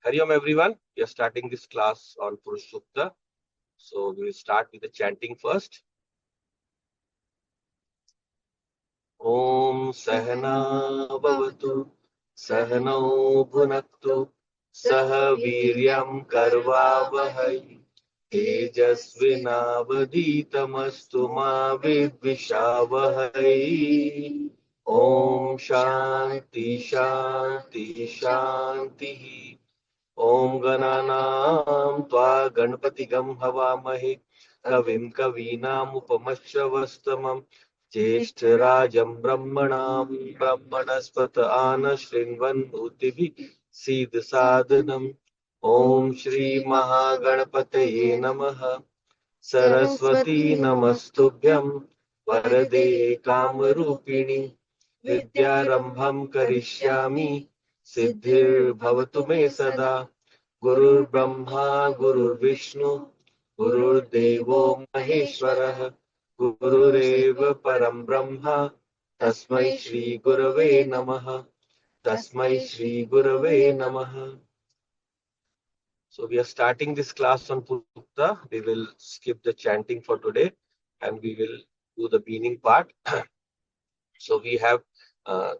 Hari Om everyone. We are starting this class on Purusha Sukta. So we will start with the chanting first. Om Sahana Bhavatu Sahano Bhunaktu Saha Viryam Karvavahai Tejasvinavaditamastu ma Vidvishavahai. Om Shanti Shanti Shanti. Om Gananam Tva Ganpatigam Havamahe Kavim Kavinam Upamasravastamam Jeshtarajam Brahmanam Brahmanaspata Ana Shrinvan Bhutivi Siddh Sadhanam. Om Shri Mahaganapataye Namaha. Saraswati Namastubhyam Varade Kamarupini Vidyarambham Karishyami Siddhir Bhavatu Me Sada. Gurur Brahma Gurur Vishnu Gurur Devo Maheshwarah Gurureva Param Brahma Tasmai Shri Gurave Namaha. Tasmai Shri Gurave Namaha. So we are starting this class on Purusha. We will skip the chanting for today and we will do the meaning part. So we have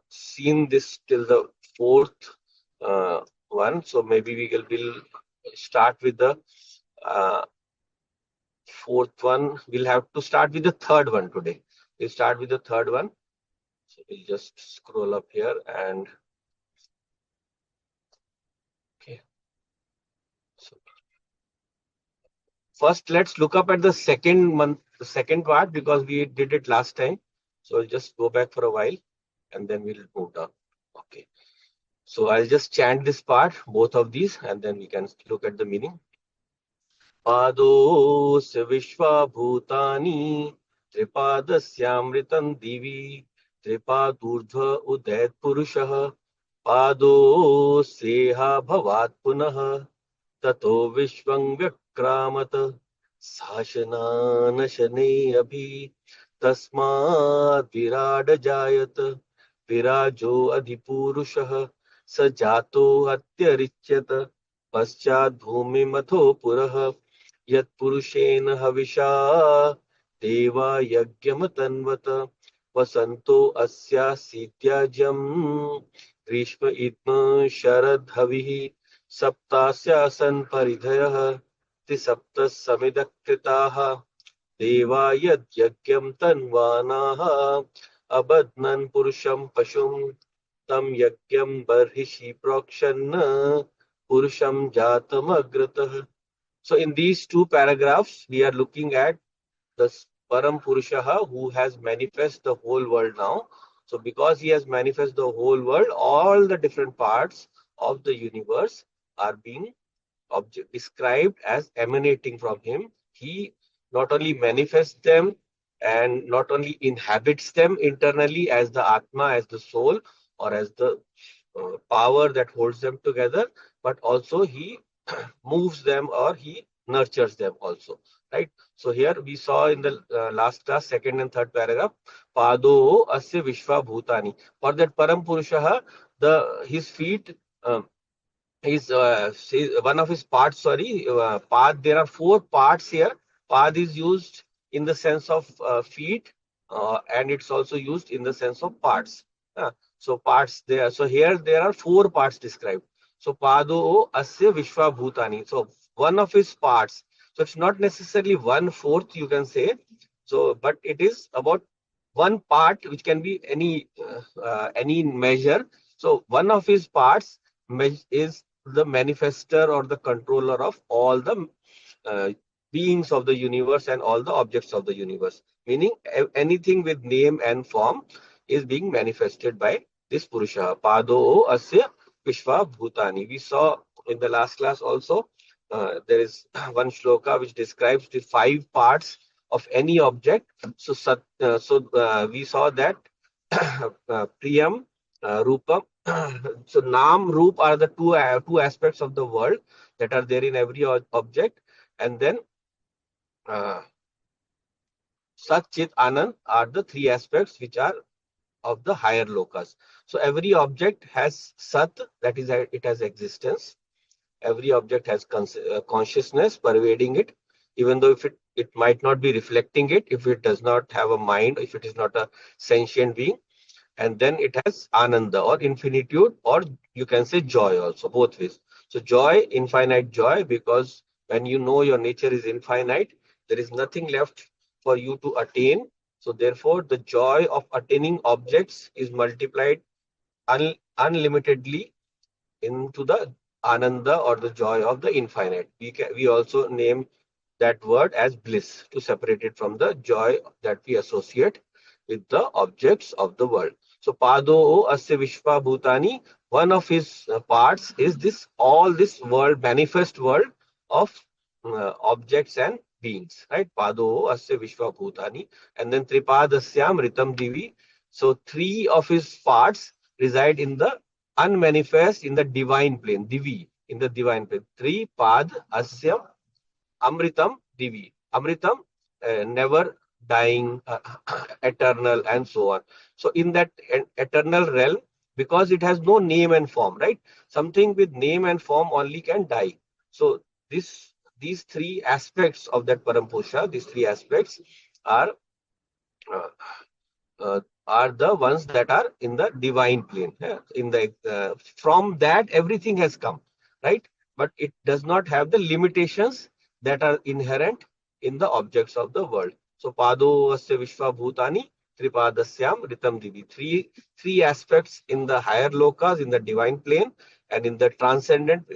seen this till the fourth one. So maybe will start with the uh, fourth one. We'll have to start with the third one today. We'll start with the third one. So we'll just scroll up here and okay. So first, let's look up at the second part because we did it last time. So I'll just go back for a while and then we'll move down. Okay. So I'll just chant this part, both of these, and then we can look at the meaning. Padosya Vishwa Bhutani Tripadasyaamritam Divi Tripadurdhva Udayat Purushah Padosyeha Bhavat Punah Tato Vishwang Vyakramat Sashananashane Abhi Tasmad Virada Jayat Virajo Adhipurushah Sajato Atyarichyat Paschad Bhumi Matho Purah Yat Purushena Havisha Deva Yagyamatanvata Vasanto Asya Sityajam Grishma Idma Sharad Havihi Saptasya Paridhayah Tisaptas Samidaktritaha Deva Yagyam Tanvanaha Abadnan Purusham Pashum Tam Yagyam Barhishi Prakshanna Purusham Jatam Agratah. So in these two paragraphs, we are looking at the Param Purushaha who has manifest the whole world now. So because he has manifest the whole world, all the different parts of the universe are being described as emanating from him. He not only manifests them and not only inhabits them internally as the Atma, as the soul, or as the power that holds them together, but also he moves them or he nurtures them also. Right. So here we saw in the last class, second and third paragraph, Pado Asya Vishwa Bhutani. For that Param Purushaha, his feet. His one of his parts, sorry, path. There are four parts here. Path is used in the sense of feet, and it's also used in the sense of parts. So parts there. So here there are four parts described. So Pado Asya Vishwa Bhutani. So one of his parts. So it's not necessarily 1/4, you can say. So, but it is about one part, which can be any measure. So one of his parts is the manifester or the controller of all the uh, beings of the universe and all the objects of the universe. Meaning anything with name and form is being manifested by this Purusha. Pado Asya Vishwa Bhutani. We saw in the last class also, there is one shloka which describes the five parts of any object. So we saw that Priyam, Rupam. So Nam, Roop are the two aspects of the world that are there in every object, and then Sat, Chit, Anand are the three aspects which are of the higher lokas. So every object has Sat, that is, it has existence. Every object has consciousness pervading it, even though if it might not be reflecting it, if it does not have a mind, if it is not a sentient being. And then it has ananda or infinitude, or you can say joy also, both ways. So joy, infinite joy, because when you know your nature is infinite, there is nothing left for you to attain. So therefore, the joy of attaining objects is multiplied unlimitedly into the ananda or the joy of the infinite. We also name that word as bliss to separate it from the joy that we associate with the objects of the world. So Pado Asya Vishwa Bhutani, one of his parts is this world, manifest world of objects and beings, right? Pado Asya Vishwa Bhutani, and then Tripadasyam Ritam Divi. So three of his parts reside in the unmanifest, in the divine plane, Divi, in the divine plane. Three Pad Asya Amritam Divi. Amritam, never dying, eternal, and so on. So, in that eternal realm, because it has no name and form, right? Something with name and form only can die. So, these three aspects of that Parampusha, these three aspects are uh, are the ones that are in the divine plane. In the from that everything has come, right? But it does not have the limitations that are inherent in the objects of the world. So Pado Asya Vishwa Bhutani Tripadasyam Ritam Divi. Three aspects in the higher lokas, in the divine plane, and in the transcendent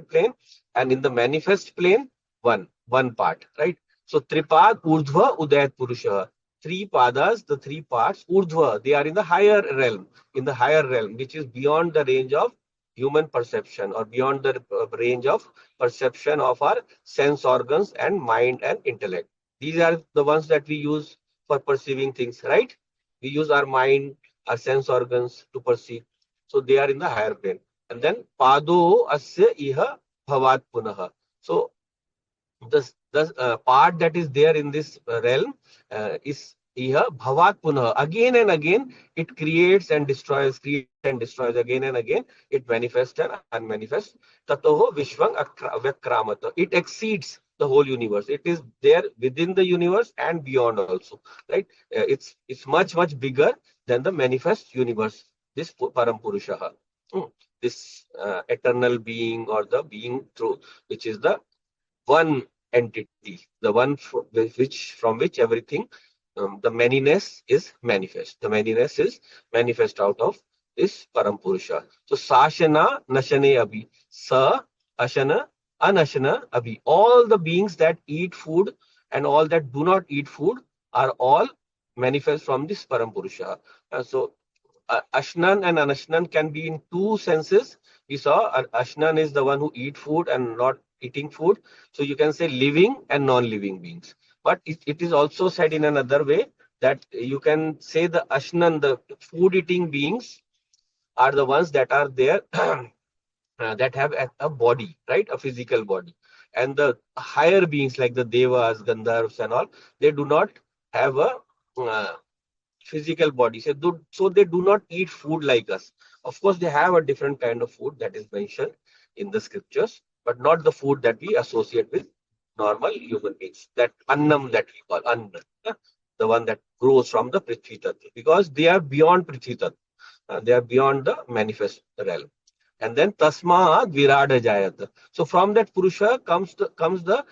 plane, and in the manifest plane, one part, right? So Tripad Urdhva Udayat Purusha, three padas, the three parts, urdhva, they are in the higher realm, which is beyond the range of human perception, or beyond the range of perception of our sense organs and mind and intellect. These are the ones that we use for perceiving things, right? We use our mind, our sense organs to perceive. So they are in the higher plane. And then pado asya iha bhavat punaha. So the part that is there in this realm is here bhavat punah, again and again it creates and destroys again and again. It manifests and unmanifests. Tatoho vishwang vyakramata, it exceeds the whole universe. It is there within the universe and beyond also, right? It's much bigger than the manifest universe, this param purusha. This eternal being, or the being through which is the one entity, the one from which everything, the manyness is manifest. The manyness is manifest out of this Param Purusha. So Sashana Nashane Abhi. Sa Ashana Anashana Abhi. All the beings that eat food and all that do not eat food are all manifest from this Param Purusha. So Ashnan and Anashnan can be in two senses. We saw Ashnan is the one who eat food and not eating food. So you can say living and non-living beings. But it is also said in another way that you can say the Ashnan, the food-eating beings, are the ones that are there that have a body, right? A physical body. And the higher beings like the Devas, Gandharvas and all, they do not have a uh, physical body. So they do not eat food like us. Of course, they have a different kind of food that is mentioned in the scriptures, but not the food that we associate with normal human beings. That annam that we call anna, the one that grows from the Prithvi Tattva, because they are beyond Prithvi Tattva. They are beyond the manifest realm. And then tasma virada jayat. So from that purusha comes the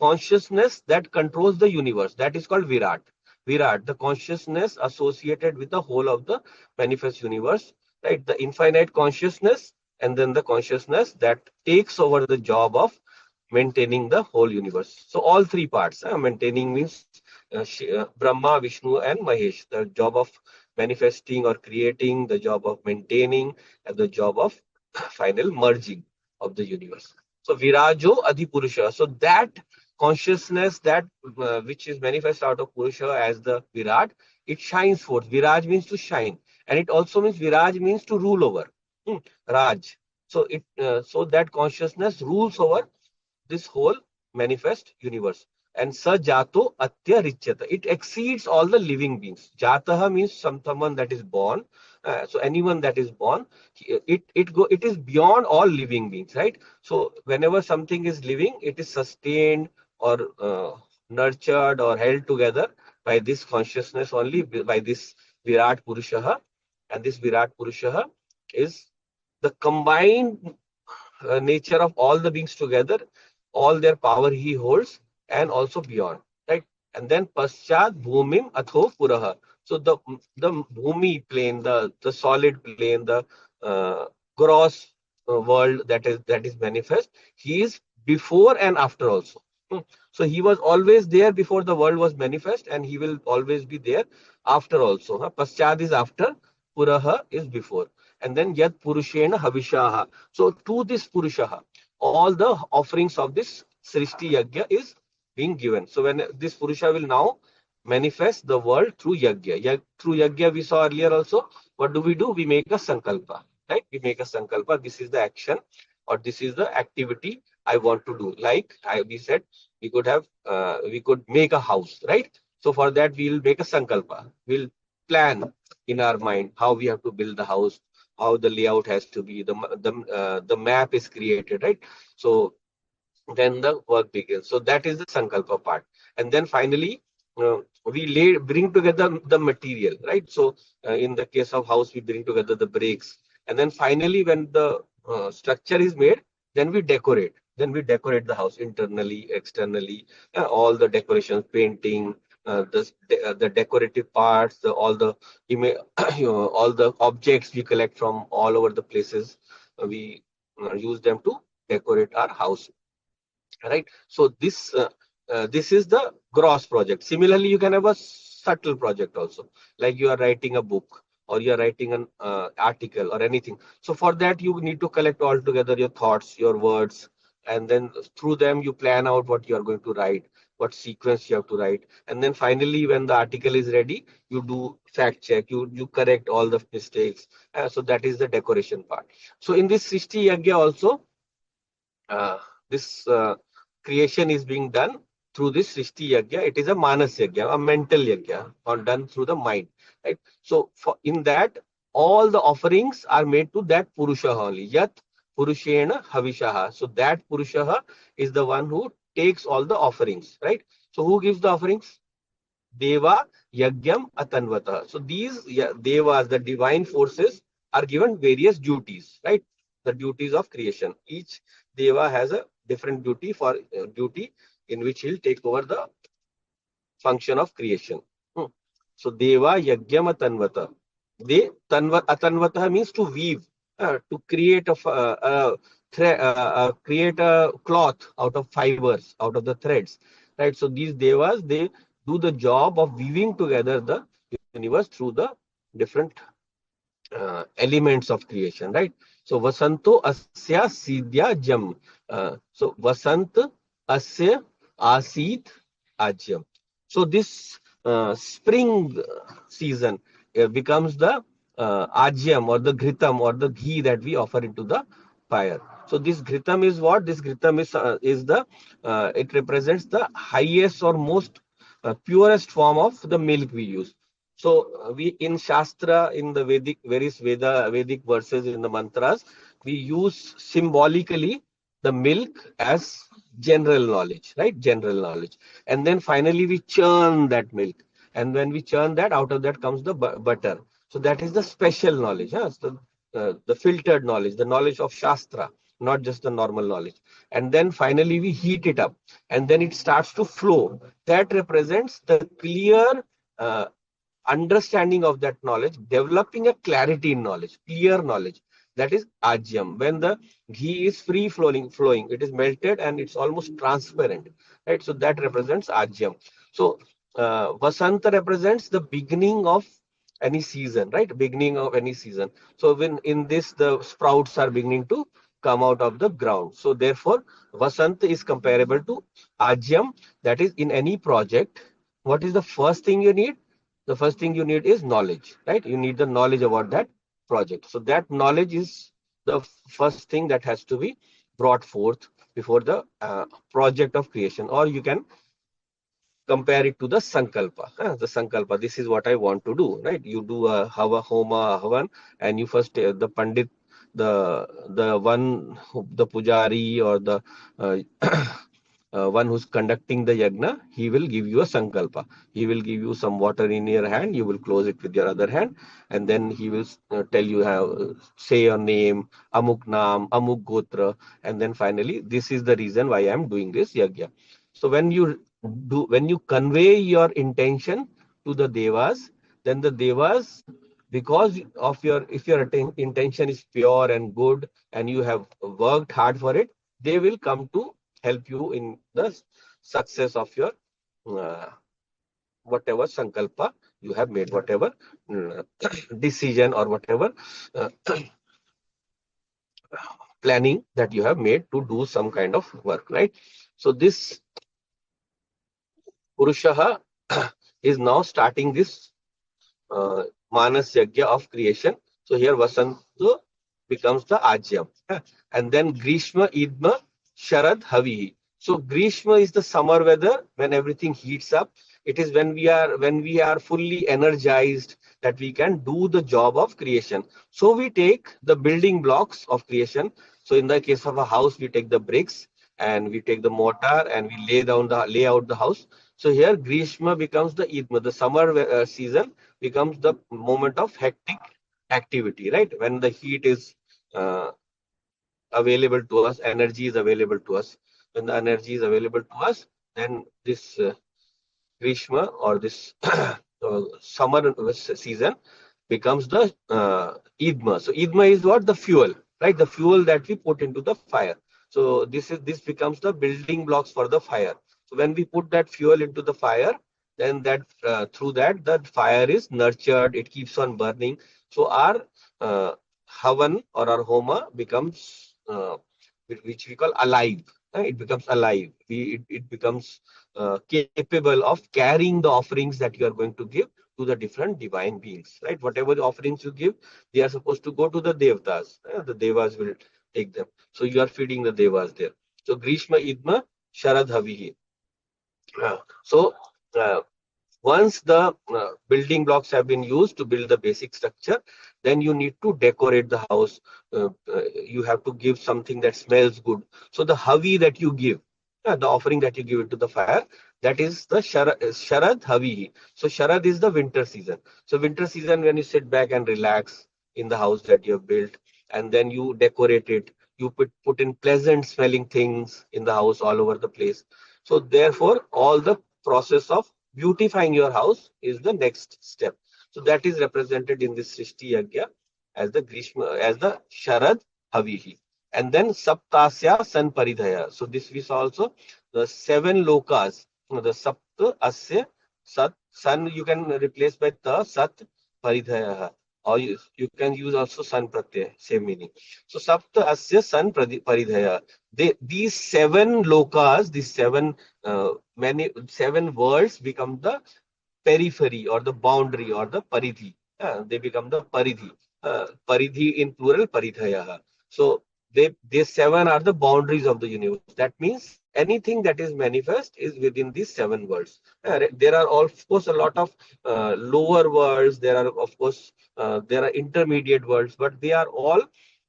consciousness that controls the universe. That is called virat. Virat, the consciousness associated with the whole of the manifest universe, right? The infinite consciousness, and then the consciousness that takes over the job of maintaining the whole universe. So all three parts. Maintaining means Brahma, Vishnu, and Mahesh. The job of manifesting or creating, the job of maintaining, and the job of final merging of the universe. So Virajo Adhipurusha. So that consciousness that which is manifest out of Purusha as the Virat, it shines forth. Viraj means to shine, and it also means Viraj means to rule over. Raj. So that consciousness rules over this whole manifest universe. and sa jato atya richyata. It exceeds all the living beings. Jataha means someone that is born. So anyone that is born, it is beyond all living beings, right? So whenever something is living, it is sustained or nurtured or held together by this consciousness only, by this Virat Purusha. And this Virat Purusha is the combined nature of all the beings together, all their power he holds, and also beyond, right? And then Paschat Bhumim Atho Puraha. So the Bhumi plane, the solid plane, the uh, gross world that is manifest, he is before and after also. Hmm. So he was always there before the world was manifest, and he will always be there after also. Paschat is after, Puraha is before. And then Yat Purushena Havishaha. So to this Purusha, all the offerings of this Srishti Yagya is being given. So when this Purusha will now manifest the world through Yagya. Through Yagya we saw earlier also, what do? We make a Sankalpa, right? We make a Sankalpa. This is the action, or this is the activity I want to do. Like we said, we could make a house, right? So for that we will make a Sankalpa. We'll plan in our mind how we have to build the house, how the layout has to be, the map is created, right? So then the work begins. So that is the Sankalpa part. And then finally, bring together the material, right? So in the case of house, we bring together the bricks. And then finally, when the structure is made, then we decorate. Then we decorate the house internally, externally, all the decorations, painting, the decorative parts, all the all the objects we collect from all over the places. We use them to decorate our house, right? So this is the gross project. Similarly, you can have a subtle project also, like you are writing a book or you are writing an article or anything. So for that you need to collect all together your thoughts, your words, and then through them you plan out what you are going to write, what sequence you have to write, and then finally when the article is ready, you do fact check, you correct all the mistakes. So that is the decoration part. So in this Srishti Yagya also, this creation is being done through this Srishti Yagya. It is a Manas Yagya, a mental Yagya, or done through the mind. Right? So in that, all the offerings are made to that Purusha only. Yat Purushena Havishaha. So that Purusha is the one who takes all the offerings. Right? So who gives the offerings? Deva Yagyam Atanvata. So these Devas, the divine forces, are given various duties, right? The duties of creation. Each Deva has a different duty in which he'll take over the function of creation. Hmm. So Deva Yagyam Atanvata. Atanvata means to weave, to create create a cloth out of fibers, out of the threads, right? So these devas, they do the job of weaving together the universe through the different elements of creation, right? So Vasanto Asya Sidya Jam. So Vasant Asya Asit Ajyam. So this spring season becomes the ajyam, or the ghritam, or the ghee that we offer into the fire. So this ghritam is what? This ghritam is the it represents the highest or most purest form of the milk we use. So we in Shastra, in the Vedic verses, in the mantras, we use symbolically the milk as general knowledge, right? General knowledge. And then finally we churn that milk. And when we churn that, out of that comes the butter. So that is the special knowledge, huh? So, the filtered knowledge, the knowledge of Shastra, not just the normal knowledge. And then finally we heat it up, and then it starts to flow. That represents the clear understanding of that knowledge, developing a clarity in knowledge, clear knowledge. That is ajyam. When the ghee is free flowing, it is melted and it's almost transparent, right? So that represents ajyam. So Vasanta represents the beginning of any season, right? Beginning of any season. So when in this, the sprouts are beginning to come out of the ground. So therefore, Vasant is comparable to ajyam. That is, in any project, what is the first thing you need? The first thing you need is knowledge, right? You need the knowledge about that project. So that knowledge is the first thing that has to be brought forth before the project of creation. Or you can compare it to the sankalpa. The sankalpa, this is what I want to do, right? You do a homa, havan, and you first the pandit, the one, the pujari or the uh, one who's conducting the yagna, he will give you a sankalpa. He will give you some water in your hand. You will close it with your other hand, and then he will tell you how say your name, amuk naam, amuk gotra, and then finally, this is the reason why I am doing this yagya. So when you convey your intention to the devas, then the devas, because of your, if your intention is pure and good and you have worked hard for it, they will come to help you in the success of your uh, whatever sankalpa you have made, whatever uh, decision or whatever uh, planning that you have made to do some kind of work, right? So this Purusha is now starting this uh, Manas Yagya of creation. So here Vasanta becomes the Ajyam. And then Grishma, Idma, Sharad, Havi. So Grishma is the summer weather when everything heats up. It is when we are fully energized that we can do the job of creation. So we take the building blocks of creation. So in the case of a house, we take the bricks and we take the mortar and we lay out the house. So here Grishma becomes the Idma, the summer season becomes the moment of hectic activity, right? When the heat is uh, available to us, energy is available to us. When the energy is available to us, then this Grishma or this summer season becomes the Idma. So Idma is what? The fuel, right? The fuel that we put into the fire. So this becomes the building blocks for the fire. So when we put that fuel into the fire, then that through that the fire is nurtured. It keeps on burning. So our uh, Havan or our Homa becomes which we call alive. It becomes alive. It becomes capable of carrying the offerings that you are going to give to the different divine beings, right? Whatever the offerings you give, they are supposed to go to the devtas. The devas will take them. So you are feeding the devas there. So Grishma Idma Sharad Havihi. So uh, once the building blocks have been used to build the basic structure, then you need to decorate the house. You have to give something that smells good. So the havi that you give, the offering that you give into the fire, that is the Sharad Havi. So Sharad is the winter season. So winter season when you sit back and relax in the house that you have built, and then you decorate it, you put in pleasant smelling things in the house all over the place. So therefore, all the process of beautifying your house is the next step. So that is represented in this Srishti Yagya as the Grishma, as the Sharad Havihi. And then Saptasya San Paridhaya. So this we saw also the seven lokas, the Sapta Asya Sat Sun you can replace by Ta Sat Paridhaya. Or you can use also San Pratyay, same meaning. So Sapta Asya San Paridhaya. These seven lokas, these seven worlds become the periphery or the boundary or the paridhi. They become the paridhi. Paridhi in plural, paridhaya. So these seven are the boundaries of the universe. That means anything that is manifest is within these seven worlds. There are of course a lot of lower worlds. There are of course there are intermediate worlds, but they are all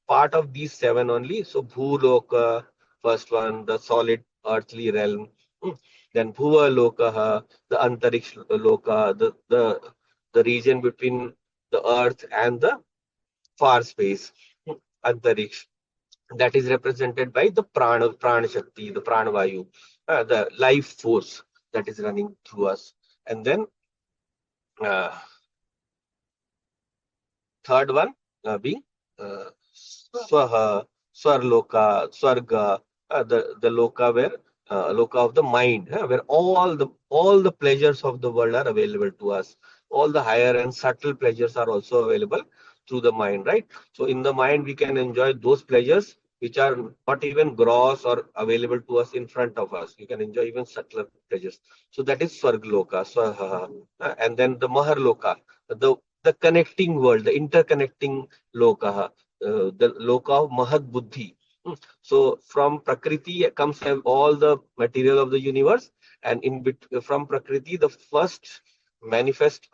part of these seven only. So Bhuloka, first one, the solid earthly realm. Then Bhuva Lokaha, the Antariksh Loka, the region between the earth and the far space, Antariksh. That is represented by the Prana Shakti, the Prana Vayu, the life force that is running through us. And then uh, third one being Swaha, Swarloka, Swarga, the Loka where Loka of the mind, where all the pleasures of the world are available to us. All the higher and subtle pleasures are also available through the mind, right? So in the mind we can enjoy those pleasures which are not even gross or available to us in front of us. You can enjoy even subtler pleasures. So that is Swargloka, Swaha, and then the Maharloka, the connecting world, the interconnecting loka, the loka of Mahad Buddhi. So from Prakriti comes all the material of the universe, And from Prakriti, the first manifest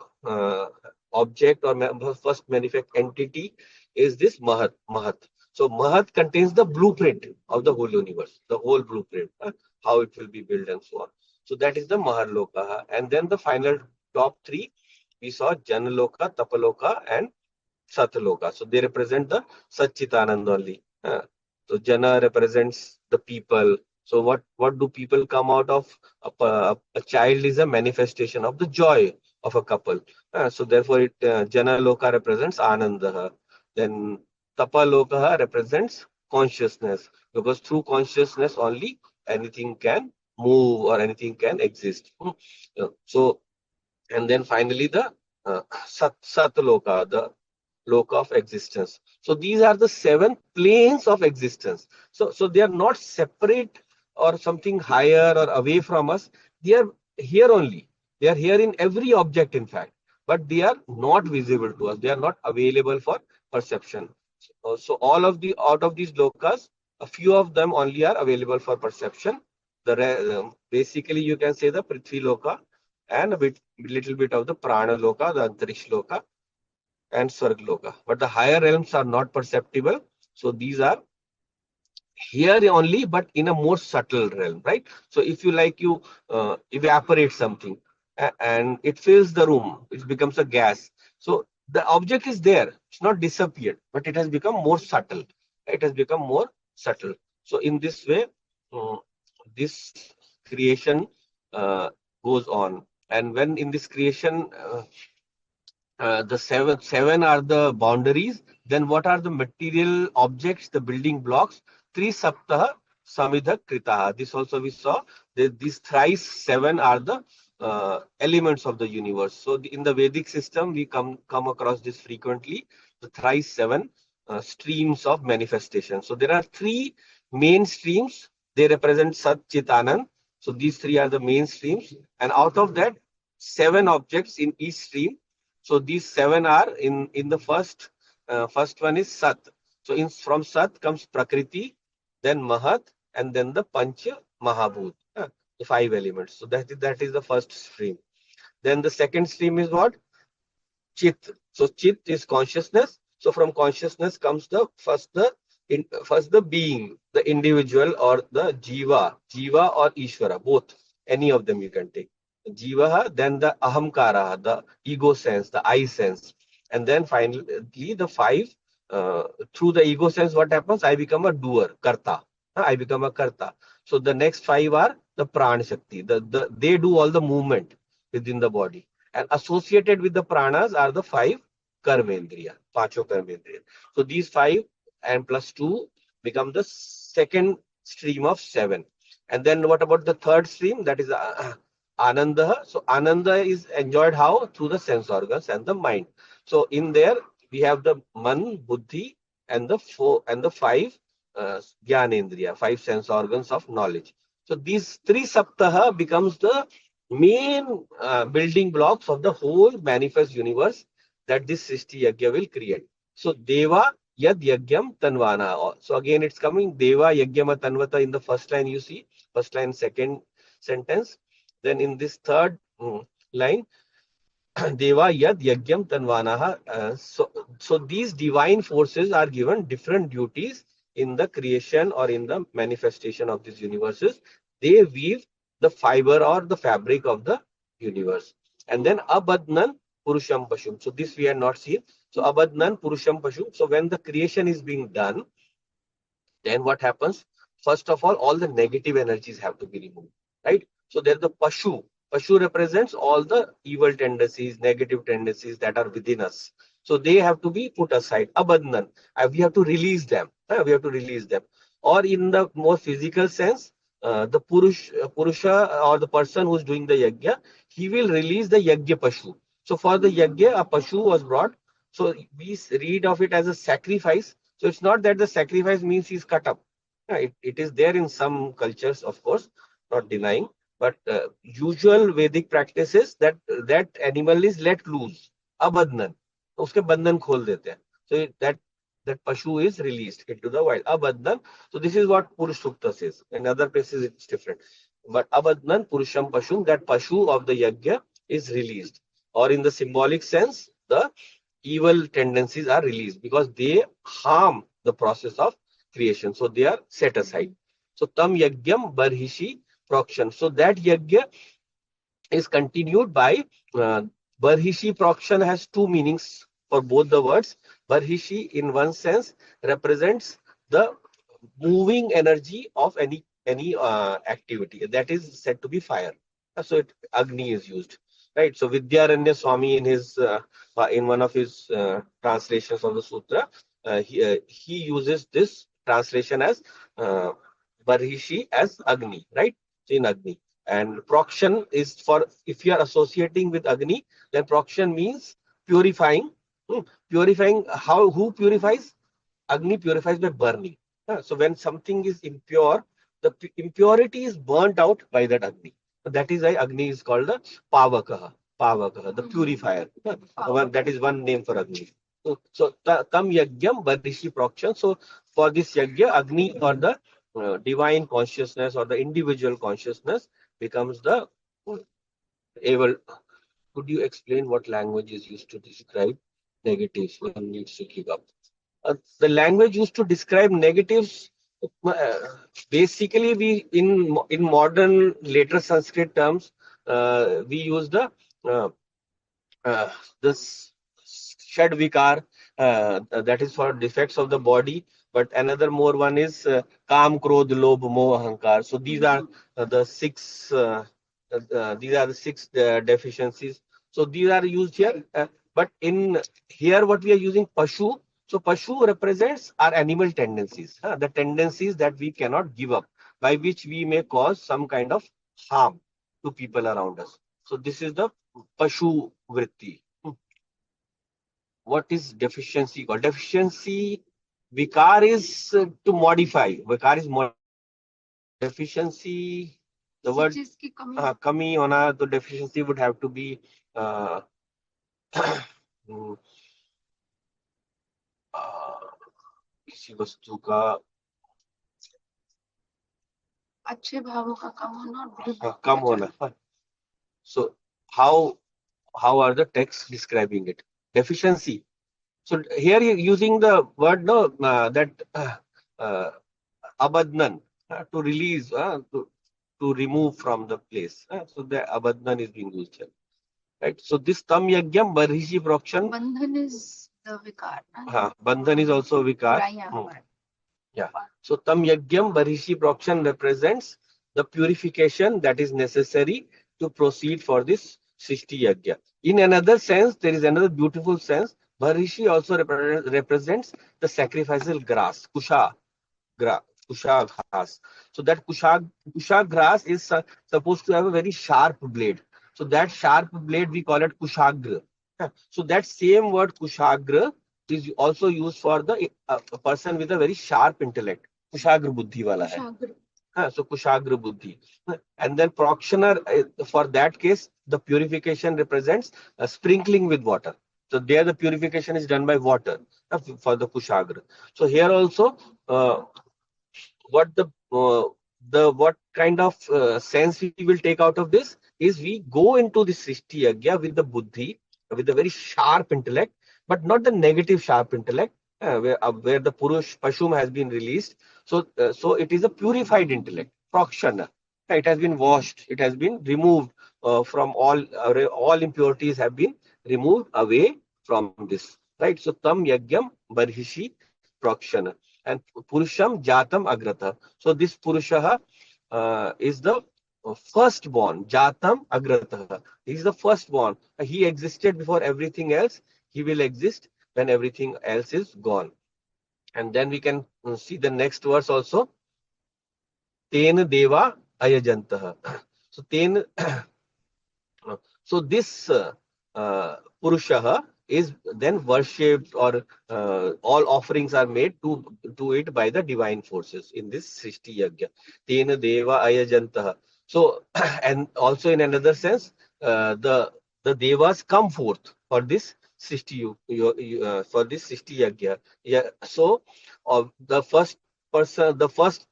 object or first manifest entity is this Mahat. So Mahat contains the blueprint of the whole universe, the whole blueprint, how it will be built and so on. So that is the Maharloka. And then the final top three, we saw Janaloka, Tapaloka, and Satloka. So they represent the Satchitanand only. So Jana represents the people. So what do people come out of? A child is a manifestation of the joy of a couple. So therefore, Jana Loka represents Ananda. Then Tapa Loka represents consciousness, because through consciousness only anything can move or anything can exist. So, and then finally the Satloka, the loka of existence. So these are the seven planes of existence. So they are not separate or something higher or away from us. They are here only. They are here in every object, in fact, but they are not visible to us. They are not available for perception. So all of the out of these lokas, a few of them only are available for perception. Basically, you can say the Prithvi loka and little bit of the Prana loka, the Antariksha loka, and Swargloka. But the higher realms are not perceptible. So these are here only, but in a more subtle realm, right? So if you like, you evaporate something and it fills the room, it becomes a gas. So the object is there, it's not disappeared, but it has become more subtle. It has become more subtle. So in this way, uh, this creation goes on. And when in this creation, the seven are the boundaries. Then what are the material objects, the building blocks? Three saptaha samidha kritaha. This also we saw. These thrice seven are the elements of the universe. So in the Vedic system, we come across this frequently. The thrice seven streams of manifestation. So there are three main streams. They represent Sat, Chit, Anand. So these three are the main streams, and out of that, seven objects in each stream. So these seven are in the first one is Sat. So from Sat comes Prakriti, then Mahat, and then the Panch Mahabhut, the five elements. So that is the first stream. Then the second stream is what? Chit. So Chit is consciousness. So from consciousness comes the first the being, the individual, or the jiva or Ishvara, both. Any of them you can take. Jiva, then the ahamkara, the ego sense, the I sense, and then finally the five. Through the ego sense, what happens? I become a doer, karta. I become a karta. So the next five are the prana shakti. They do all the movement within the body, and associated with the pranas are the five karmendriya, pacho karmendriya. So these five and plus two become the second stream of seven. And then what about the third stream? That is Ananda. So Ananda is enjoyed how? Through the sense organs and the mind. So in there we have the man, buddhi, and the five jnanendriya, five sense organs of knowledge. So these three saptaha becomes the main building blocks of the whole manifest universe that this Srishti Yagya will create. So Deva Yad Yagyam Tanvana. So again it's coming Deva Yagyama Tanvata in the first line you see, first line, second sentence. Then in this third line, Deva Yad Yagyam Tanvanaha. So these divine forces are given different duties in the creation or in the manifestation of these universes. They weave the fiber or the fabric of the universe. And then Abadnan Purusham Pashum. So this we had not seen. So Abadnan Purusham Pashum. So when the creation is being done, then what happens? First of all the negative energies have to be removed, right? So there's the Pashu. Pashu represents all the evil tendencies, negative tendencies that are within us. So they have to be put aside. Abandhan. We have to release them. We have to release them. Or in the more physical sense, the Purusha or the person who's doing the yajna, he will release the yajna Pashu. So for the yajna, a Pashu was brought. So we read of it as a sacrifice. So it's not that the sacrifice means he's cut up. It is there in some cultures, of course, not denying. But usual Vedic practices that animal is let loose, abandhan. उसके बंधन खोल देते हैं. So that Pashu is released into the wild, abandhan. So this is what Purusha Sukta says. In other places it's different. but abadnan purusham pashum, that pashu of the yajna is released, or in the symbolic sense, the evil tendencies are released because they harm the process of creation. So they are set aside. So tam yagyam barhishi prokshan. So that yajna is continued by barhishi prokshan has two meanings for both the words. Barhishi in one sense represents the moving energy of any activity that is said to be fire. So Agni is used, right? So Vidyaranya Swami in one of his translations of the sutra, he uses this translation as uh, Barhishi as Agni, right? So in Agni. And prokshan is for, if you are associating with Agni, then prokshan means purifying. Purifying, how, who purifies? Agni purifies by burning. So when something is impure, the impurity is burnt out by that Agni. So that is why Agni is called the Pavakaha. Pavakaha, the purifier. That is one name for Agni. Tam Yagyam Barishi Prokshan. So for this Yagya, Agni or the divine consciousness or the individual consciousness becomes the able. Could you explain what language is used to describe negatives? One needs to keep up. The language used to describe negatives, uh, basically we in modern later Sanskrit terms, we use uh, uh, this shed vikar, that is for defects of the body, but another more one is kam krodh lobh moh ahankar. So these are the six deficiencies. So these are used here, but in here what we are using pashu. So pashu represents our animal tendencies, the tendencies that we cannot give up, by which we may cause some kind of harm to people around us. So this is the pashu vritti. What is deficiency called? Deficiency, vikar is to modify. Vikar is deficiency. The word kami hona, the deficiency would have to be uh, किसी वस्तु का अच्छे भावों का कम होना और बुरे कम होना. So how are the texts describing it? Deficiency. So here you're using the word no that uh, abadnan, to release, to remove from the place. So the abadnan is being used here, right? So this tam yagyam barhishi prokshan. Bandhan is the vikar. Bandhan is also vikar. Yeah. So tam yagyam barhishi prokshan represents the purification that is necessary to proceed for this Srishti Yagya. In another sense, there is another beautiful sense. Barhishi also represents the sacrificial grass, gra, kusha grass. So that kusha grass is supposed to have a very sharp blade. So that sharp blade we call it kushagra. So that same word kushagra is also used for the a person with a very sharp intellect. Kushagra buddhi wala hai. So kushagra buddhi. And then prokshana, for that case, the purification represents a sprinkling with water. So there the purification is done by water for the kushagra. So here also, what what kind of sense we will take out of this is we go into the Srishti Yagya with the buddhi, with a very sharp intellect, but not the negative sharp intellect, where the Purush Pashum has been released. So it is a purified intellect, Prakshana. It has been washed, it has been removed from all impurities have been removed away from this. Right? So Tam Yagyam Barhishi Prakshana. And Purusham Jatam Agrata. So this Purusha is the firstborn, Jatam Agrata. He is the firstborn. He existed before everything else. He will exist when everything else is gone. And then we can see the next verse also. Ten Deva Ayajantah. So Ten. So this Purusha is then worshipped, or all offerings are made to it by the divine forces in this Srishti Yagya. Tena Deva Ayajantah. So, and also in another sense, the Devas come forth for this for this Srishti Yagya. Yeah. So, the first person, the first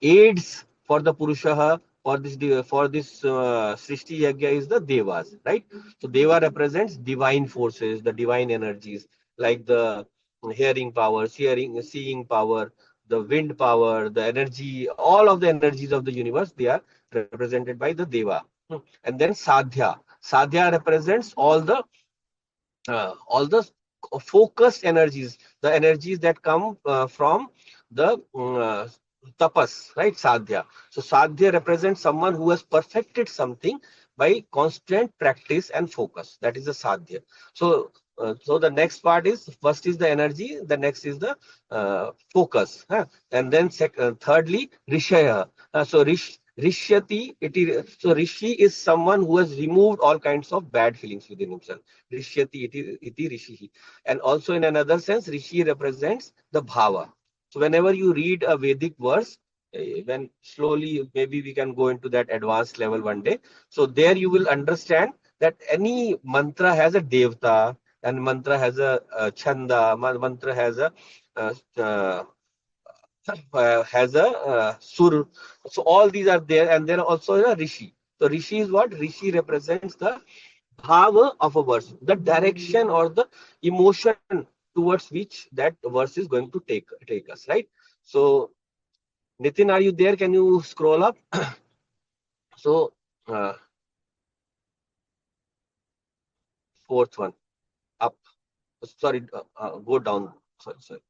aids for the Purusha, for this Srishti Yagya is the Devas, right? So Deva represents divine forces, the divine energies, like the hearing power, seeing power, the wind power, the energy, all of the energies of the universe, they are represented by the Deva. And then Sadhya. Sadhya represents all the focused energies, the energies that come from the tapas, right? Sadhya. So sadhya represents someone who has perfected something by constant practice and focus. That is the sadhya. So the next part is, first is the energy, the next is the focus, huh? And then thirdly, rishaya. Rishyati, so Rishi is someone who has removed all kinds of bad feelings within himself. Rishyati iti Rishihi. And also in another sense, Rishi represents the bhava. So whenever you read a Vedic verse, when slowly maybe we can go into that advanced level one day. So there you will understand that any mantra has a devta, and mantra has a chanda, mantra has a sur. So all these are there, and there are also a rishi. So rishi is what? Rishi represents the bhava of a verse, the direction or the emotion towards which that verse is going to take us, right? So Nitin, are you there? Can you scroll up? So uh, fourth one up. Sorry, go down. Sorry.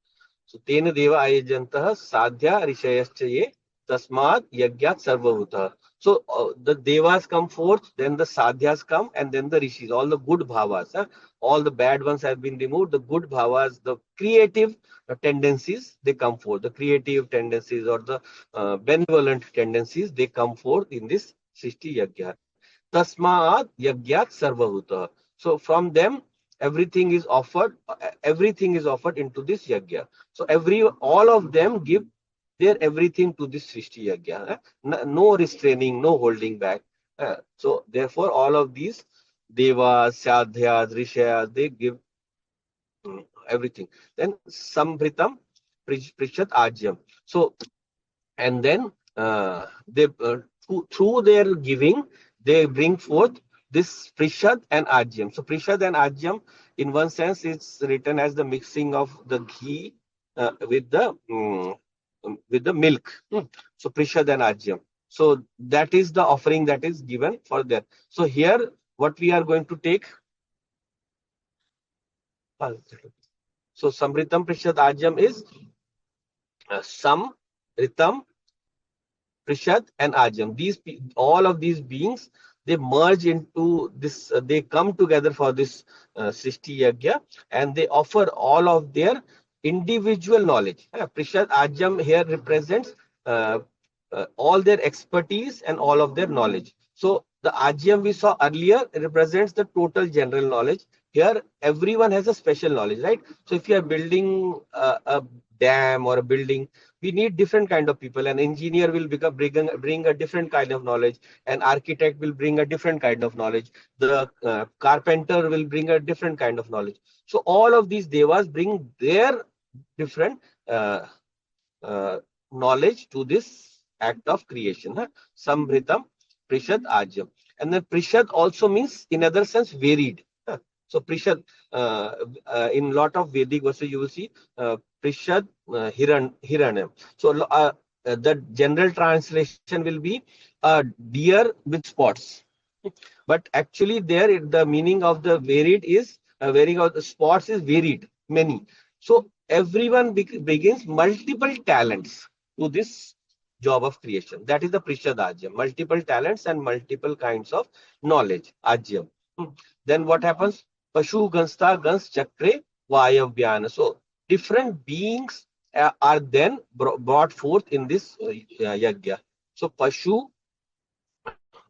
So तेन देव आयजन्तः साध्या ऋषयश्च ये tasmad yagyat sarvabhuta. So the devas come forth, then the sadhyas come, and then the rishis, all the good bhavas. All the bad ones have been removed. The good bhavas, the creative tendencies, they come forth. The creative tendencies or the benevolent tendencies, they come forth in this Srishti Yagya. Tasmaat Yagyat Sarvabhuta. So from them, everything is offered into this Yagya. So all of them give their everything to this Srishti Yagya. No restraining, no holding back. So therefore, all of these Devas, Sadhyas, Rishayas, they give everything. Then Sambritam, Prishat Ajyam. So and then they through their giving they bring forth this prishad and ajyam. So prishad and ajyam, in one sense, it's written as the mixing of the ghee with the milk. So prishad and ajyam. So that is the offering that is given for that. So here what we are going to take. So samritam prishad ajyam is samritam Prishad and Ajam. All of these beings, they merge into this, they come together for this Srishti Yagya, and they offer all of their individual knowledge. Prishad Ajam here represents uh, all their expertise and all of their knowledge. So the Ajam we saw earlier represents the total general knowledge. Here, everyone has a special knowledge, right? So if you are building a dam or a building, we need different kind of people. An engineer will bring a different kind of knowledge. An architect will bring a different kind of knowledge. The carpenter will bring a different kind of knowledge. So all of these devas bring their different uh, uh, knowledge to this act of creation. Sambritam, Prishad, Ajam. And then Prishad also means, in other sense, varied. So Prishad, in lot of Vedic verses, you will see Prishad Hiranyam. So the general translation will be deer with spots. But actually, there the meaning of the varied is varying of the spots is varied, many. So everyone begins multiple talents to this job of creation. That is the Prishad Ajyam. Multiple talents and multiple kinds of knowledge. Ajyam. Then what happens? Pashu Gansta Gans Chakre Vayavyana. So different beings are then brought forth in this yagya. So Pashu,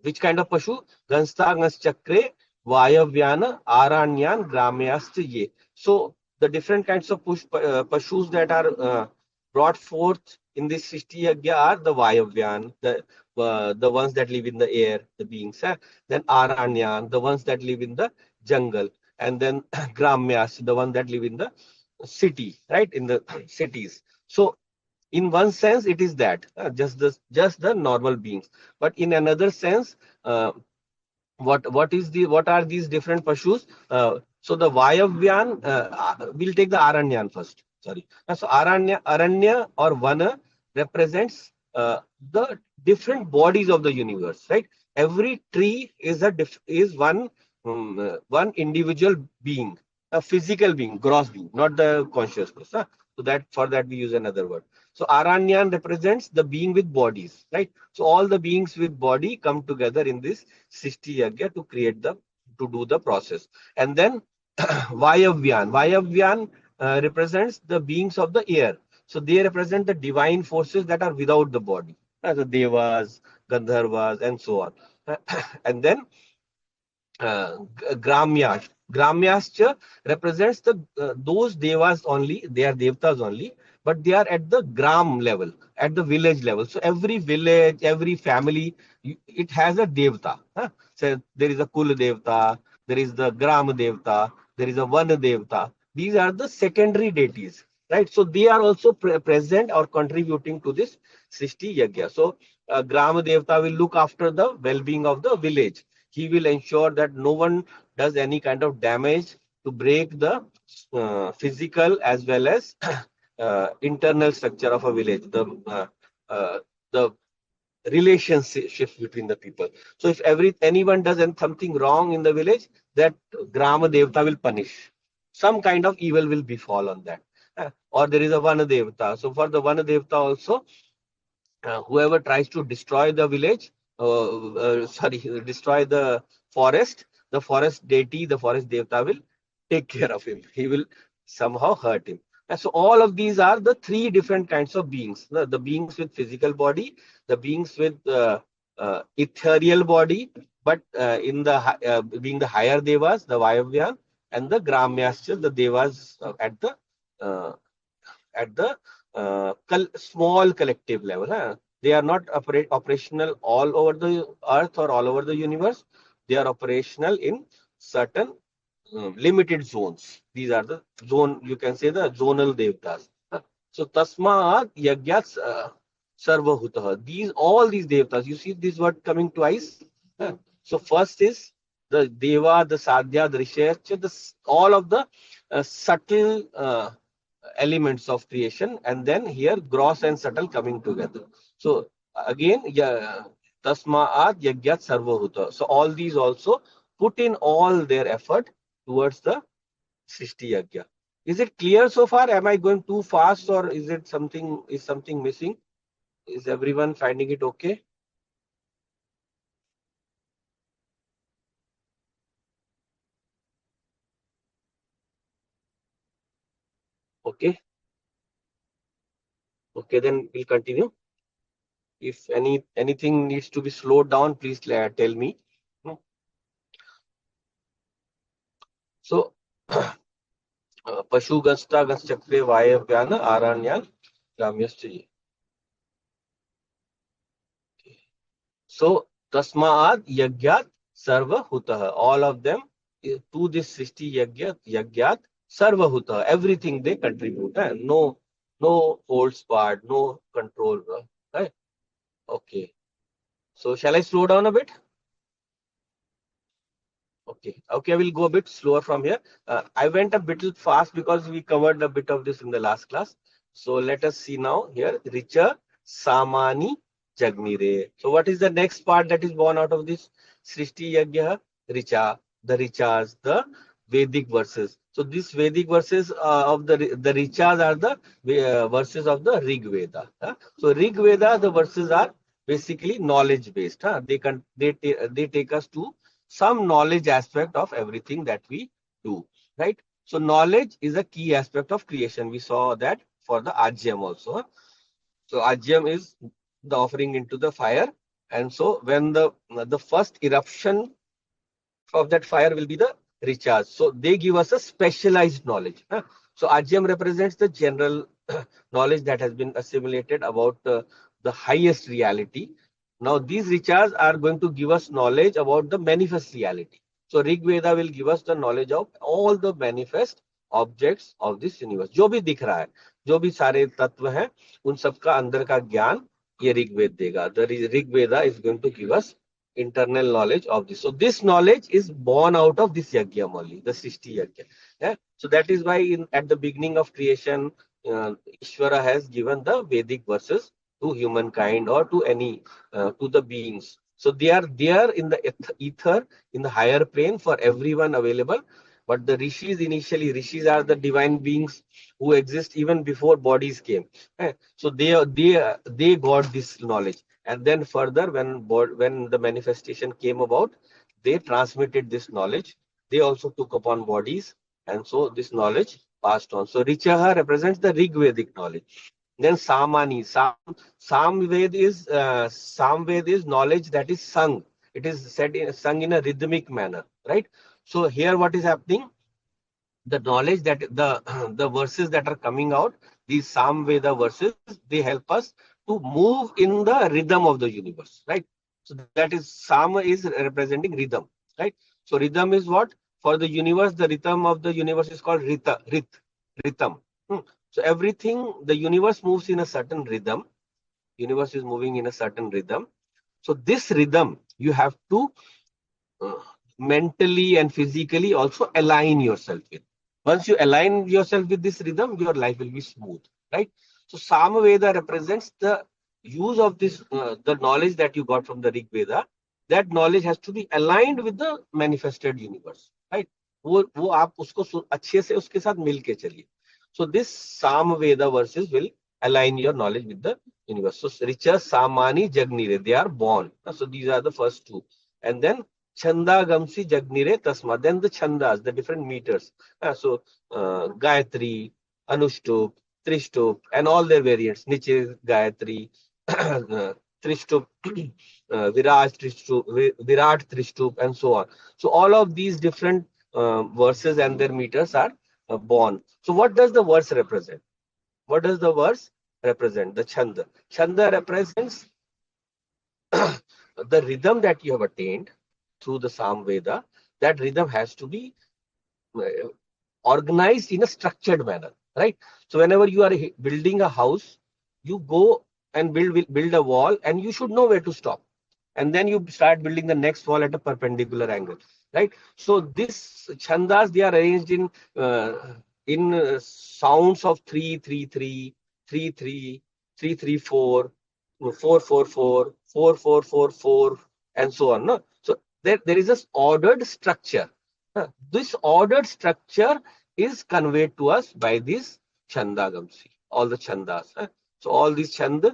which kind of Pashu? Gansta Gans Chakre Vayavyana Aranyan Gramyast Ye. So the different kinds of Pashus that are brought forth in this Srishti Yagya are the Vayavyan, the ones that live in the air, the beings. Then Aranyan, the ones that live in the jungle. And then Gramyas, the one that live in the city, right? In the cities. So In one sense, it is that just the normal beings. But in another sense, what are these different pashus? So the Vayavyan, we'll take the Aranyan first. Sorry. So Aranya or Vana represents the different bodies of the universe, right? Every tree is one individual being, a physical being, gross being, not the consciousness. Huh? So that for that we use another word. So Aranyan represents the being with bodies, right? So all the beings with body come together in this Srishti Yagya to do the process. And then Vayavyan represents the beings of the air. So they represent the divine forces that are without the body, the Devas, Gandharvas, and so on. And then Gramyash. Gramyascha represents those devas only, they are devtas only, but they are at the gram level, at the village level. So every village, every family, it has a devta. Huh? So there is a Kul devta, there is the Gram devta, there is a Van devta. These are the secondary deities, right? So they are also present or contributing to this Srishti Yagya. So Gram devta will look after the well-being of the village. He will ensure that no one does any kind of damage to break the physical as well as internal structure of a village, uh, the relationship between the people. So if anyone does something wrong in the village, that Grama Devta will punish. Some kind of evil will befall on that. Or there is a Vana Devta. So for the Vana Devta also, whoever tries to destroy the village, sorry, destroy the forest deity, the forest devta will take care of him. He will somehow hurt him. And so all of these are the three different kinds of beings. The beings with physical body, the beings with ethereal body, but being the higher devas, the Vayavyan, and the Gramyascha, the devas uh, at the small collective level. Huh? They are not operational all over the earth or all over the universe. They are operational in certain limited zones. These are the zone, you can say the zonal devtas. Huh? So tasma yagyat sarvahutah. All these devtas, you see this word coming twice. Huh? So first is the deva, the sadhya, the rishayach, all of the subtle elements of creation, and then here gross and subtle coming together. So again, tasmaat yagyat sarvahuta. So all these also put in all their effort towards the Srishti Yagya. Is it clear so far? Am I going too fast, or is something missing? Is everyone finding it okay? Okay. Okay, then we'll continue. If anything needs to be slowed down, please tell me. Hmm. So पशुगस्ता गश्चक्रे वायव्यान आरण्यान ग्राम्यश्च. So tasmaad yagyat sarva hutah. All of them to this Srishti yagyat sarva hutah. Everything they contribute. No holds part, no control. Right? Okay. So shall I slow down a bit? Okay. Okay, I will go a bit slower from here. I went a bit fast because we covered a bit of this in the last class. So let us see now here. Richa Samani Jagnire. So what is the next part that is born out of this Srishti Yagya? Richa, the Richas, the Vedic verses. So these Vedic verses of the Richas are the verses of the Rig Veda. So Rig Veda, the verses are basically knowledge based. They take us to some knowledge aspect of everything that we do, right? So knowledge is a key aspect of creation. We saw that for the Ajyam also. So Ajyam is the offering into the fire, and so when the first eruption of that fire will be the recharge. So they give us a specialized knowledge. So Ajyam represents the general knowledge that has been assimilated about the highest reality. Now these Richas are going to give us knowledge about the manifest reality. So Rig Veda will give us the knowledge of all the manifest objects of this universe. जो भी दिख रहा है, जो भी सारे तत्व हैं उन सबका अंदर का ज्ञान ये ऋग्वेद देगा. The Rigveda is going to give us internal knowledge of this. So this knowledge is born out of this yajna only, the Srishti yajna. Yeah? So that is why at the beginning of creation, Ishvara has given the Vedic verses to humankind or to any, to the beings. So they are there in the ether, in the higher plane for everyone available. But the rishis are the divine beings who exist even before bodies came. So they got this knowledge, and then further when the manifestation came about, they transmitted this knowledge. They also took upon bodies, and so this knowledge passed on. So Richaha represents the Rigvedic knowledge. Then Samani, Samved is knowledge that is sung. It is sung in a rhythmic manner, right? So here what is happening? The knowledge that the verses that are coming out, these Samveda verses, they help us to move in the rhythm of the universe, right? So that is Sama is representing rhythm, right? So rhythm is what? For the universe, the rhythm of the universe is called rhythm. So everything, the universe moves in a certain rhythm. Universe is moving in a certain rhythm. So this rhythm, you have to uh, mentally and physically also align yourself with. Once you align yourself with this rhythm, your life will be smooth, right? So Samaveda represents the use of this, the knowledge that you got from the Rig Veda. That knowledge has to be aligned with the manifested universe, right? वो आप उसको अच्छे से उसके साथ मिल के चलिए. So this Samaveda verses will align your knowledge with the universe. So Richa Samani Jagnire, they are born. So these are the first two. And then Chanda Gamsi Jagnire Tasma. Then the Chandas, the different meters. Gayatri, Anushtup, Trishtup, and all their variants. Niche, Gayatri, Trishtup, Virat Trishtup, and so on. So all of these different verses and their meters are born. So what does the verse represent? What does the verse represent? The Chanda. Chanda represents the rhythm that you have attained through the Samveda. That rhythm has to be organized in a structured manner, right? So whenever you are building a house, you go and build a wall, and you should know where to stop, and then you start building the next wall at a perpendicular angle, right? So this chandas, they are arranged in sounds of 3 3 3, 3 3, 3 3 4, 4 4 4, 4 4 4 4, and so on. No? So there is this ordered structure. This ordered structure is conveyed to us by this chandagamsi, all the chandas. So all these chand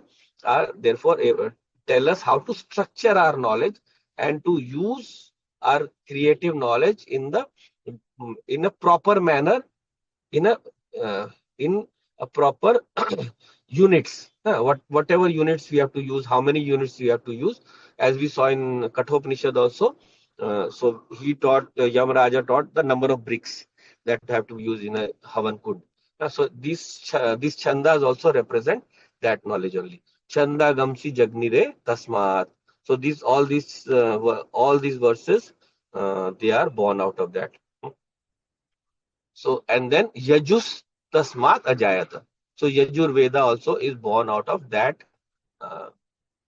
are therefore able tell us how to structure our knowledge and to use our creative knowledge in a proper manner, in a in a proper units. Whatever units we have to use, how many units we have to use, as we saw in Kathopanishad also. So he taught, Yamaraja taught the number of bricks that have to be used in a Havan Kund. So these chandas also represent that knowledge only. Chanda Gamsi Jagnire Tasmat. So all these verses, they are born out of that. So and then Yajus Tasmat Ajayata. So Yajur Veda also is born out of that uh,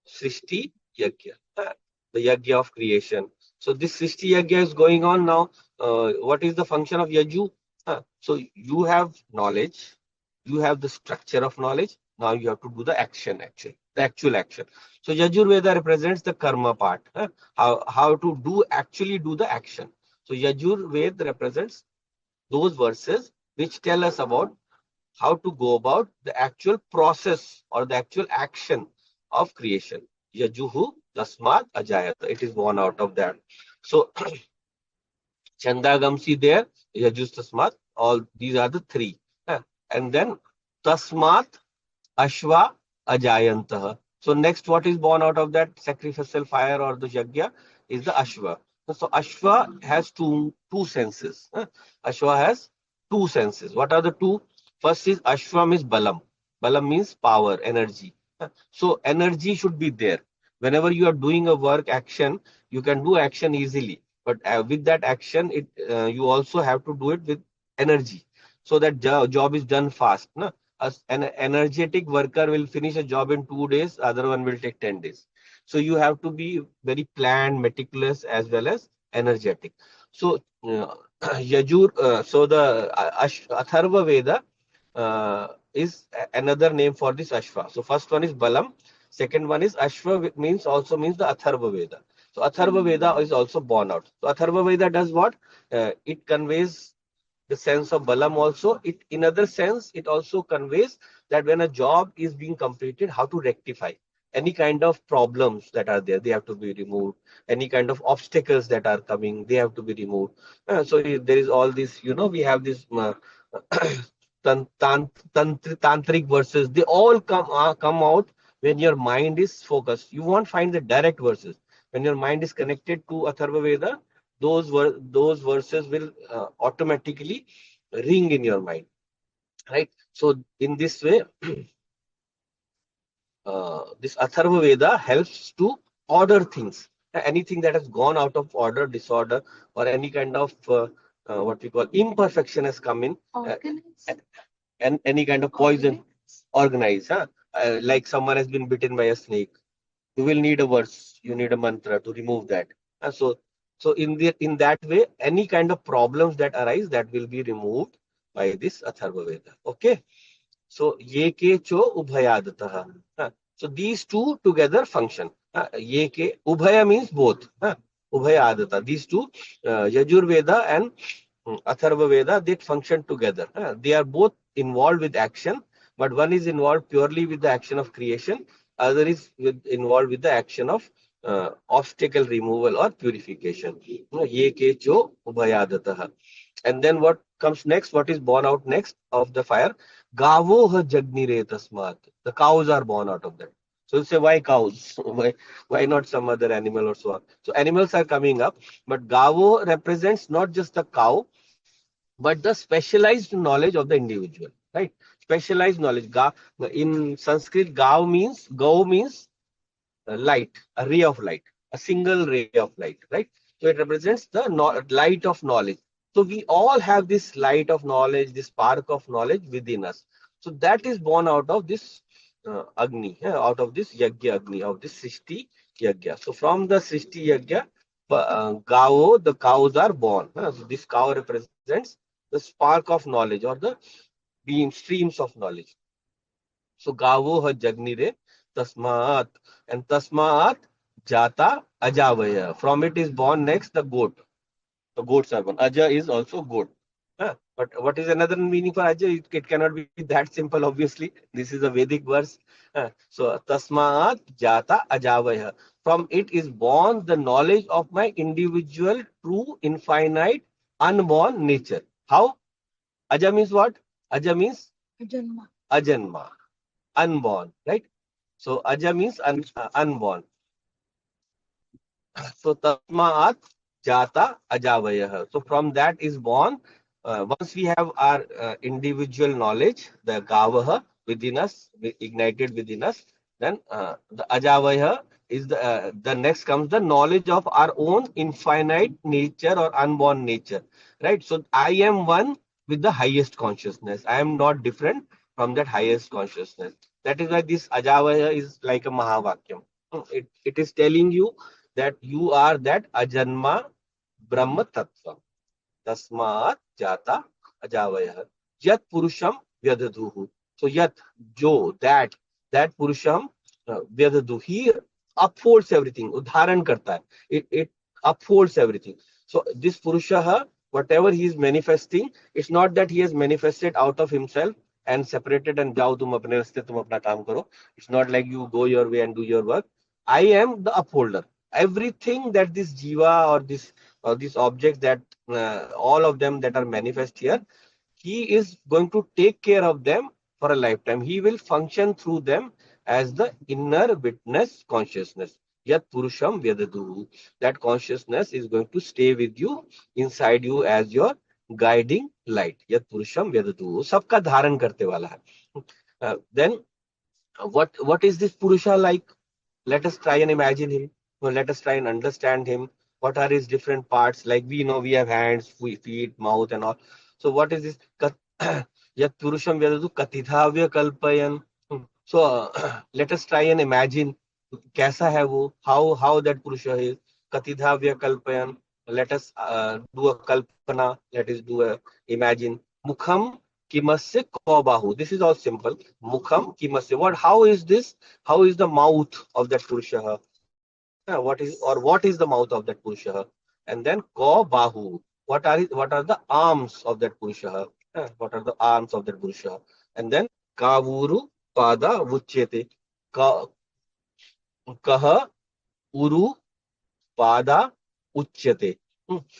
Srishti Yajna, the Yajna of creation. So this Srishti Yajna is going on now. What is the function of Yaju? So you have knowledge, you have the structure of knowledge. Now you have to do the action, the actual action. So Yajur Veda represents the karma part, how to actually do the action. So Yajur Veda represents those verses which tell us about how to go about the actual process or the actual action of creation. Yajuhu Tasmat Ajayata. It is born out of that. So Chandagamsi there, Yajus Tasmat, all these are the three. And then Tasmat Ashva Ajayantaha. So next, what is born out of that sacrificial fire or the yajna is the Ashva. So Ashva has two senses. Ashva has two senses. What are the two? First is Ashvam is Balam. Balam means power, energy. So energy should be there. Whenever you are doing a work action, you can do action easily. But with that action, you also have to do it with energy, so that job is done fast. No? an energetic worker will finish a job in 2 days, other one will take 10 days. So you have to be very planned, meticulous, as well as energetic. So so the Atharva Veda is another name for this Ashva. So first one is Balam, second one is Ashva, means also means the Atharva Veda. So Atharva Veda is also born out. So Atharva Veda does what? It conveys the sense of balam also. It, in other sense, it also conveys that when a job is being completed, how to rectify any kind of problems that are there, they have to be removed. Any kind of obstacles that are coming, they have to be removed. There is all this, we have this tantric verses. They all come out when your mind is focused. You won't find the direct verses. When your mind is connected to Atharva Veda, those verses will automatically ring in your mind, right? So in this way, this Atharva Veda helps to order things. Anything that has gone out of order, disorder, or any kind of what we call imperfection has come in, and any kind of poison, organize. Like someone has been bitten by a snake, you will need a verse, you need a mantra to remove that. So in that way, any kind of problems that arise, that will be removed by this Atharva Veda. Okay. So ye ke cho ubhayadatah. So these two together function. Ye ke ubhaya means both. Ubhayadatah. These two, Yajur Veda and Atharva Veda, they function together. They are both involved with action, but one is involved purely with the action of creation, other is involved with the action of obstacle removal or purification. Ye ke cho ubhayadatah. And then what comes next? What is born out next of the fire? Gavo ha jagnire tasmat. The cows are born out of that. So you say, why cows? Why not some other animal or so on? So animals are coming up, but Gavo represents not just the cow, but the specialized knowledge of the individual, right? Specialized knowledge. In Sanskrit, Gau means light, a ray of light, a single ray of light, right? So it represents the light of knowledge. So we all have this light of knowledge, this spark of knowledge within us. So that is born out of this Agni, out of this Yagya Agni, of this Srishti Yagya. So from the Srishti Yagya, Gao, the cows are born. So this cow represents the spark of knowledge or the beam streams of knowledge. So Gavo ha Jagnire Tasmat, and Tasmat Jata Ajavaya. From it is born next the goat. The goats are born. Aja is also goat. But what is another meaning for Aja? It cannot be that simple, obviously. This is a Vedic verse. So Tasmat Jata Ajavaya. From it is born the knowledge of my individual, true, infinite, unborn nature. How? Aja means what? Aja means Ajanma, unborn, right? So Aja means unborn. So Tasmaat Jata Ajavayah. So from that is born. Once we have our individual knowledge, the Gavaha within us, ignited within us, then the Ajavayah is the next comes the knowledge of our own infinite nature or unborn nature, right? So I am one with the highest consciousness. I am not different from that highest consciousness. That is why this Ajavaya is like a Mahavakyam. It is telling you that you are that Ajanma Brahma Tattva. Tasmat Jata Ajavaya. Yat Purusham Vyadadhuhu. So Yat, Jo, that Purusham Vyadadhu. He upholds everything. Udharan karta hai. It upholds everything. So this Purusha, whatever he is manifesting, it's not that he has manifested out of himself and separated and jao tum apne raste tum apna kaam karo. It's not like you go your way and do your work. I am the upholder. Everything that this jiva or these objects that all of them that are manifest here, he is going to take care of them for a lifetime. He will function through them as the inner witness consciousness. Yat Purusham Vyadadu. That consciousness is going to stay with you, inside you, as your guiding light. Yat Purusham Vyadadu. Sabka dharan karte wala hai. Then what is this Purusha like? Let us try and imagine him. Let us try and understand him. What are his different parts? Like we know we have hands, feet, mouth, and all. So what is this? Yat Purusham Vedatu Katithavya Kalpayan. So let us try and imagine कैसा है वो, how that Purusha is. Katithavya Kalpayan. Let us do a kalpana. Let us do a imagine. Mukham Kimasya Kobahu. This is all simple. Mukham Kimasya. What? How is this? How is the mouth of that Purusha? What is the mouth of that Purusha? And then Ko Bahu. What are the arms of that Purusha? What are the arms of that Purusha? And then Kavuru Pada Vuchyate. Ka, Kaha Uru Pada Uchyate.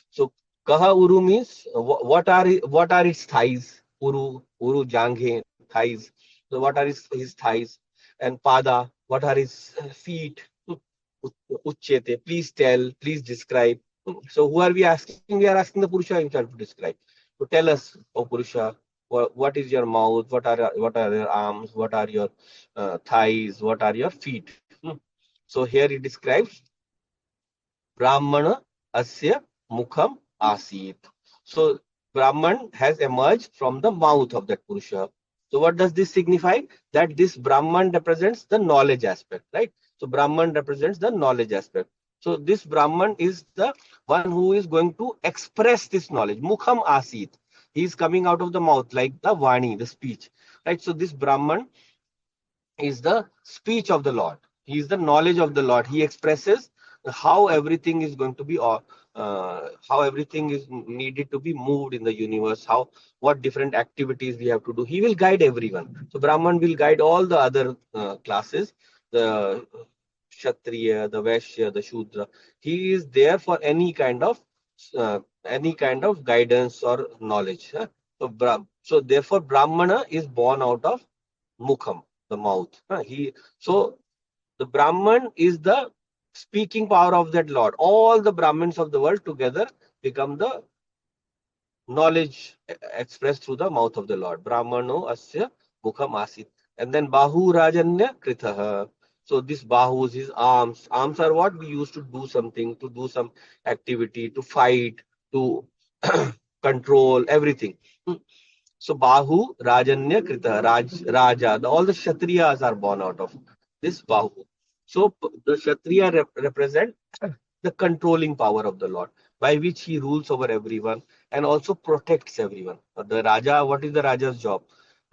So Kaha Uru means what are its thighs? Uru Janghe thighs. So what are his thighs? And Pada, what are his feet? Uchyate. Please tell, please describe. So who are we asking? We are asking the Purusha himself to describe. To tell us, oh Purusha, what is your mouth? What are your arms? What are your thighs? What are your feet? So here he describes Brahmana Asya Mukham Asit. So Brahman has emerged from the mouth of that Purusha. So what does this signify? That this Brahman represents the knowledge aspect, right? So Brahman represents the knowledge aspect. So this Brahman is the one who is going to express this knowledge. Mukham Asit. He is coming out of the mouth like the Vani, the speech, right? So this Brahman is the speech of the Lord. He is the knowledge of the Lord. He expresses how everything is going to be, how everything is needed to be moved in the universe, how what different activities we have to do. He will guide everyone. So Brahman will guide all the other classes, the Kshatriya, the Vaishya, the Shudra. He is there for any kind of guidance or knowledge. So therefore Brahmana is born out of Mukham, the mouth. So the Brahman is the speaking power of that Lord. All the Brahmins of the world together become the knowledge expressed through the mouth of the Lord. Brahmano asya mukham asit. And then Bahu Rajanya Kritaha. So this Bahus, his arms. Arms are what we use to do something, to do some activity, to fight, to control everything. So Bahu, Rajanya, Krita, Raja, all the Kshatriyas are born out of this Bahu. So the Kshatriya represent the controlling power of the Lord, by which he rules over everyone and also protects everyone. The Raja, what is the Raja's job?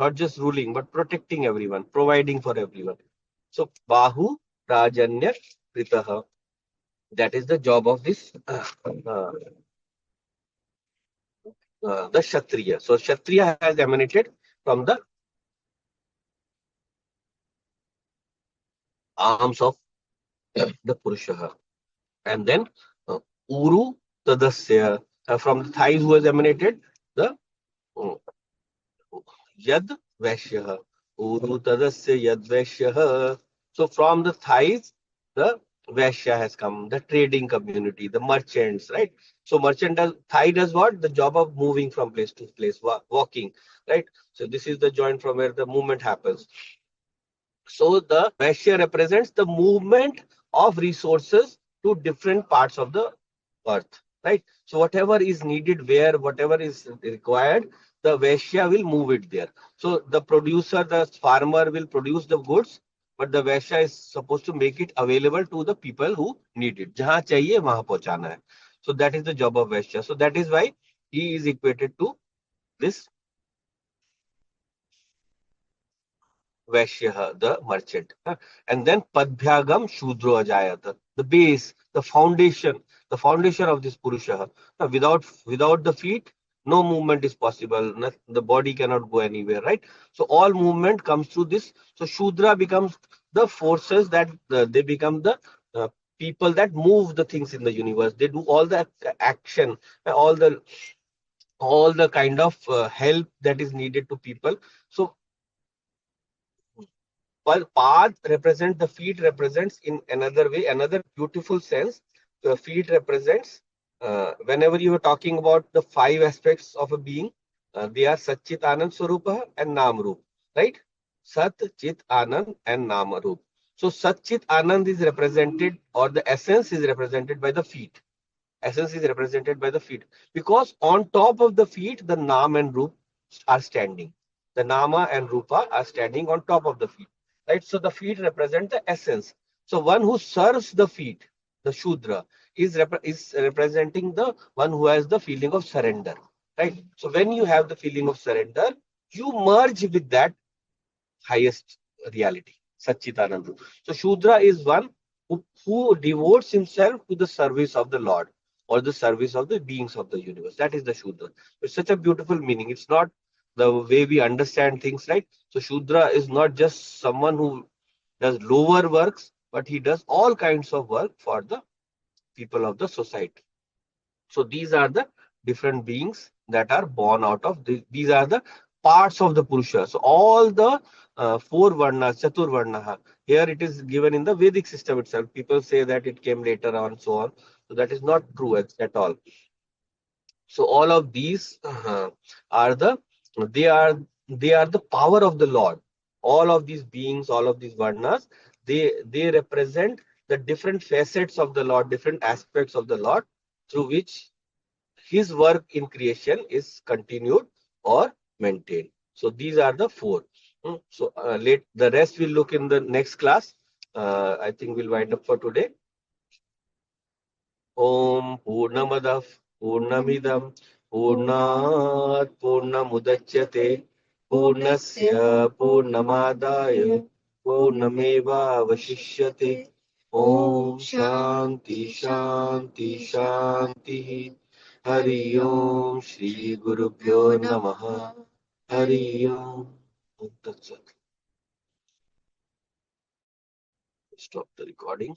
Not just ruling, but protecting everyone, providing for everyone. So Bahu, Rajanya, Kritaha. That is the job of this the Kshatriya. So Kshatriya has emanated from the arms of the Purusha. And then Uru Tadasya, from the thighs who has emanated the uh, Yad Vaishya. Uru Tadasya Yad Vaishya. So from the thighs, the Vaishya has come, the trading community, the merchants, right? So thigh does what? The job of moving from place to place, walking, right? So this is the joint from where the movement happens. So the Vaishya represents the movement of resources to different parts of the earth, right? So whatever is needed where, whatever is required, the Vaishya will move it there. So the producer, the farmer will produce the goods, but the Vaishya is supposed to make it available to the people who need it. जहाँ चाहिए वहाँ पहुँचाना है. So that is the job of Vaishya. So that is why he is equated to this Vaishya, the merchant. And then Padbhyagam Shudro Ajayata, the base, the foundation of this Purusha. Without the feet, no movement is possible. The body cannot go anywhere, right? So all movement comes through this. So Shudra becomes the forces that they become the people that move the things in the universe. They do all the action, all the kind of help that is needed to people. So while path represents, the feet represents in another way, another beautiful sense. The feet represents, whenever you are talking about the five aspects of a being, they are Satchit Anand Swarupa and Namrup, right? Sat, Chit, Anand and Namarup. So Satchit Anand is represented, or the essence is represented by the feet. Essence is represented by the feet. Because on top of the feet, the Nam and Rup are standing. The Nama and Rupa are standing on top of the feet. Right? So the feet represent the essence. So one who serves the feet, the Shudra, is representing the one who has the feeling of surrender. Right? So when you have the feeling of surrender, you merge with that highest reality, Satchitananda. So Shudra is one who devotes himself to the service of the Lord or the service of the beings of the universe. That is the Shudra. It's such a beautiful meaning. It's not the way we understand things, right? So Shudra is not just someone who does lower works, but he does all kinds of work for the people of the society. So these are the different beings that are born out of these are the parts of the Purusha. So all the four varnas, Chatur Varnaha, here it is given in the Vedic system itself. People say that it came later on, so on. So that is not true at all. So all of these are they are they are the power of the Lord. All of these beings, all of these varnas, they represent the different facets of the Lord, different aspects of the Lord, through which his work in creation is continued or maintained. So these are the four. So the rest we'll look in the next class. I think we'll wind up for today. Om Purnamadav Purnamidam Purnat Purnamudachyate Purnasya Purnamadaya Purnameva Vashishyate. Om Shanti Shanti Shanti. Hari Om Shri Guru Pyo Namaha. Hari Om. That's it. Stop the recording.